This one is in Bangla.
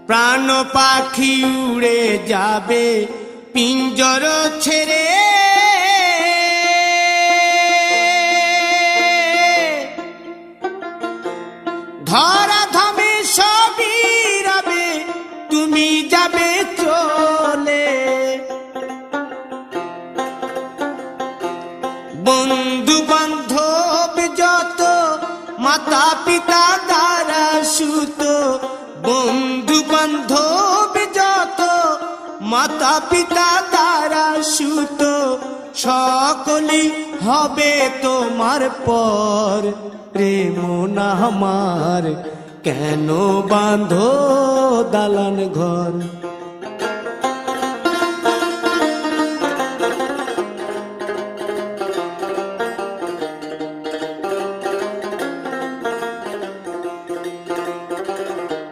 প্রাণ পাখি উড়ে যাবে পিঞ্জর ছেড়ে, ধরা ধামে সবই রবে, তুমি যাবে চলে। বন্ধু বান্ধব যত মাতা পিতা দ্বারা সুত, বন্ধু বান্ধব যত মাতা পিতা দ্বারা সুত, সকলেই হবে তোমার পর। রে মন আমার কেন বাঁধো দালান ঘর।